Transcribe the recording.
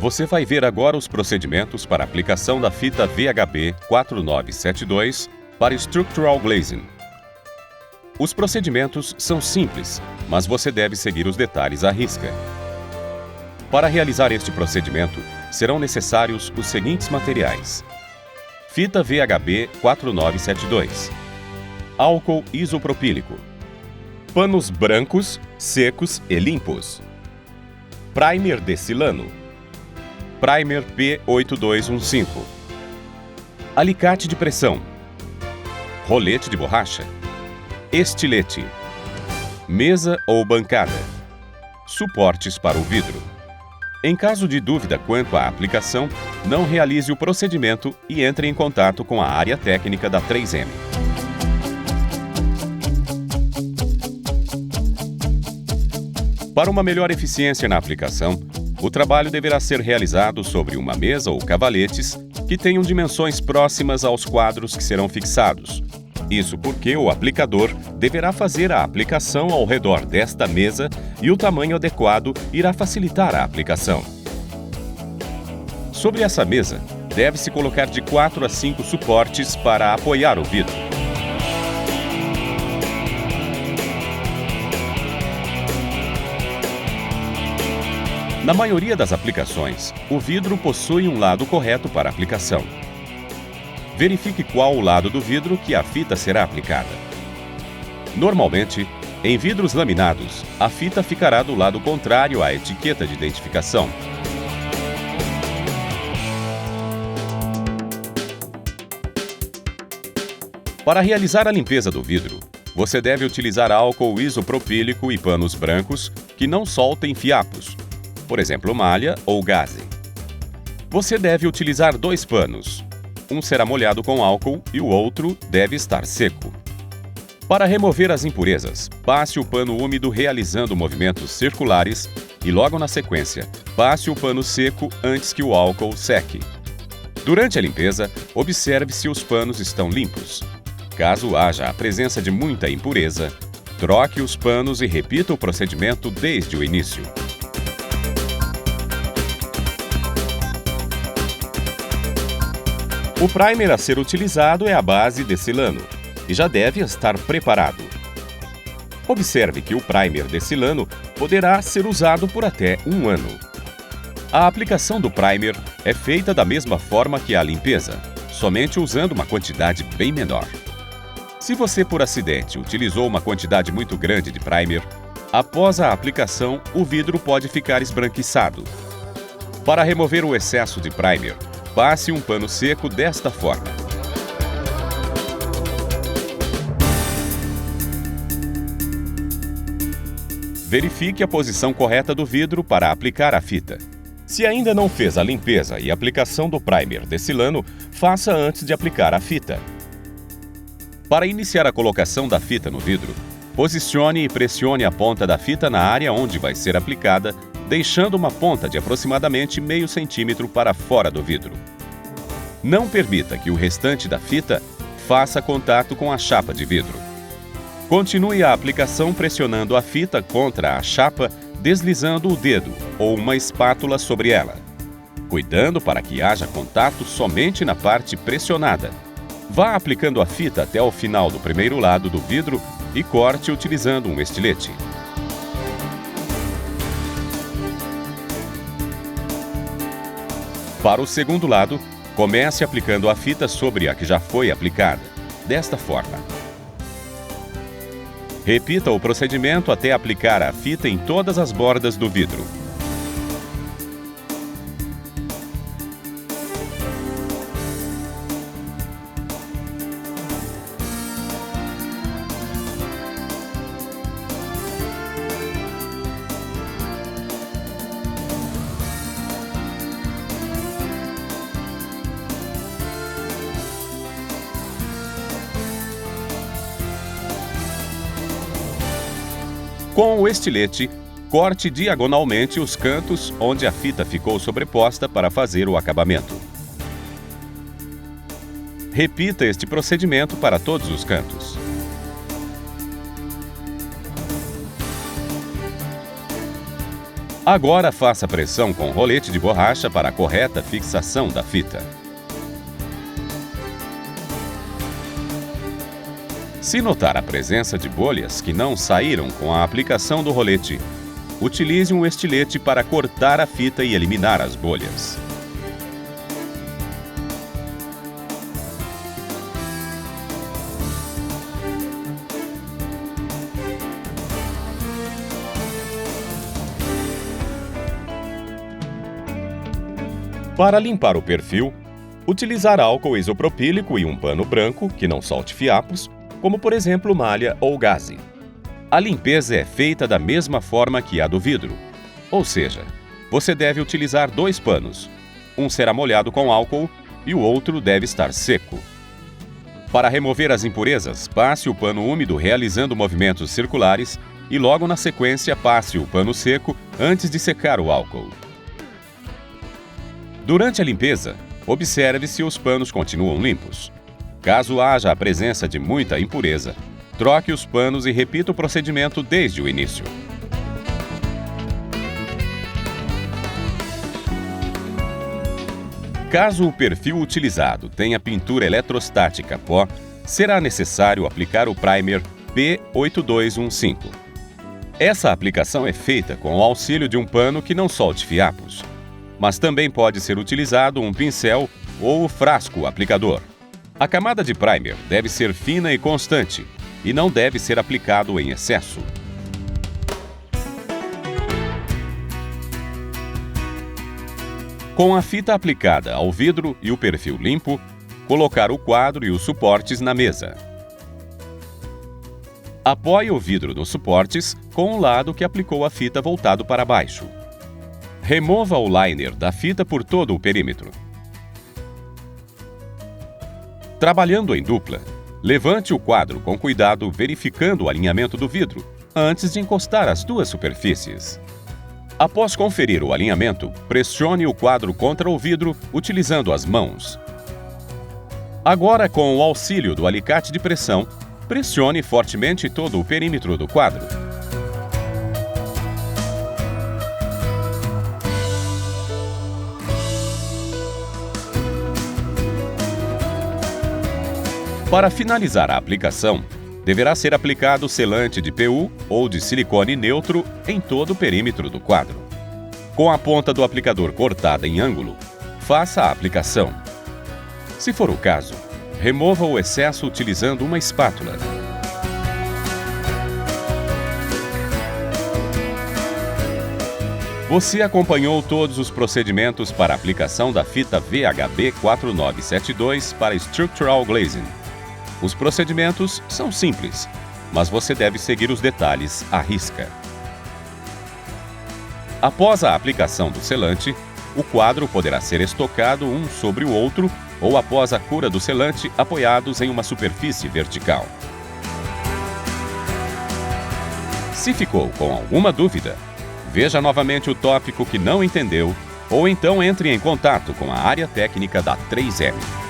Você vai ver agora os procedimentos para a aplicação da fita VHB 4972 para Structural Glazing. Os procedimentos são simples, mas você deve seguir os detalhes à risca. Para realizar este procedimento, serão necessários os seguintes materiais: fita VHB 4972, álcool isopropílico, panos brancos, secos e limpos, primer de silano, primer P8215, alicate de pressão, rolete de borracha, estilete, mesa ou bancada, suportes para o vidro. Em caso de dúvida quanto à aplicação, não realize o procedimento e entre em contato com a área técnica da 3M. Para uma melhor eficiência na aplicação, o trabalho deverá ser realizado sobre uma mesa ou cavaletes que tenham dimensões próximas aos quadros que serão fixados. Isso porque o aplicador deverá fazer a aplicação ao redor desta mesa e o tamanho adequado irá facilitar a aplicação. Sobre essa mesa, deve-se colocar de 4 a 5 suportes para apoiar o vidro. Na maioria das aplicações, o vidro possui um lado correto para aplicação. Verifique qual o lado do vidro que a fita será aplicada. Normalmente, em vidros laminados, a fita ficará do lado contrário à etiqueta de identificação. Para realizar a limpeza do vidro, você deve utilizar álcool isopropílico e panos brancos que não soltem fiapos, por exemplo, malha ou gaze. Você deve utilizar 2 panos. Um será molhado com álcool e o outro deve estar seco. Para remover as impurezas, passe o pano úmido realizando movimentos circulares e, logo na sequência, passe o pano seco antes que o álcool seque. Durante a limpeza, observe se os panos estão limpos. Caso haja a presença de muita impureza, troque os panos e repita o procedimento desde o início. O primer a ser utilizado é a base de silano e já deve estar preparado. Observe que o primer de silano poderá ser usado por até 1 ano. A aplicação do primer é feita da mesma forma que a limpeza, somente usando uma quantidade bem menor. Se você por acidente utilizou uma quantidade muito grande de primer, após a aplicação o vidro pode ficar esbranquiçado. Para remover o excesso de primer, passe um pano seco desta forma. Verifique a posição correta do vidro para aplicar a fita. Se ainda não fez a limpeza e aplicação do primer de silano, faça antes de aplicar a fita. Para iniciar a colocação da fita no vidro, posicione e pressione a ponta da fita na área onde vai ser aplicada, deixando uma ponta de aproximadamente meio centímetro para fora do vidro. Não permita que o restante da fita faça contato com a chapa de vidro. Continue a aplicação pressionando a fita contra a chapa, deslizando o dedo ou uma espátula sobre ela, cuidando para que haja contato somente na parte pressionada. Vá aplicando a fita até o final do primeiro lado do vidro e corte utilizando um estilete. Para o segundo lado, comece aplicando a fita sobre a que já foi aplicada, desta forma. Repita o procedimento até aplicar a fita em todas as bordas do vidro. Com o estilete, corte diagonalmente os cantos onde a fita ficou sobreposta para fazer o acabamento. Repita este procedimento para todos os cantos. Agora faça pressão com rolete de borracha para a correta fixação da fita. Se notar a presença de bolhas que não saíram com a aplicação do rolete, utilize um estilete para cortar a fita e eliminar as bolhas. Para limpar o perfil, utilizar álcool isopropílico e um pano branco que não solte fiapos, como por exemplo malha ou gaze. A limpeza é feita da mesma forma que a do vidro, ou seja, você deve utilizar 2 panos. Um será molhado com álcool e o outro deve estar seco. Para remover as impurezas, passe o pano úmido realizando movimentos circulares e logo na sequência passe o pano seco antes de secar o álcool. Durante a limpeza, observe se os panos continuam limpos. Caso haja a presença de muita impureza, troque os panos e repita o procedimento desde o início. Caso o perfil utilizado tenha pintura eletrostática pó, será necessário aplicar o primer P8215. Essa aplicação é feita com o auxílio de um pano que não solte fiapos, mas também pode ser utilizado um pincel ou o frasco aplicador. A camada de primer deve ser fina e constante e não deve ser aplicado em excesso. Com a fita aplicada ao vidro e o perfil limpo, colocar o quadro e os suportes na mesa. Apoie o vidro nos suportes com o lado que aplicou a fita voltado para baixo. Remova o liner da fita por todo o perímetro. Trabalhando em dupla, levante o quadro com cuidado verificando o alinhamento do vidro antes de encostar as duas superfícies. Após conferir o alinhamento, pressione o quadro contra o vidro utilizando as mãos. Agora, com o auxílio do alicate de pressão, pressione fortemente todo o perímetro do quadro. Para finalizar a aplicação, deverá ser aplicado selante de PU ou de silicone neutro em todo o perímetro do quadro. Com a ponta do aplicador cortada em ângulo, faça a aplicação. Se for o caso, remova o excesso utilizando uma espátula. Você acompanhou todos os procedimentos para a aplicação da fita VHB 4972 para Structural Glazing. Os procedimentos são simples, mas você deve seguir os detalhes à risca. Após a aplicação do selante, o quadro poderá ser estocado um sobre o outro ou após a cura do selante apoiados em uma superfície vertical. Se ficou com alguma dúvida, veja novamente o tópico que não entendeu ou então entre em contato com a área técnica da 3M.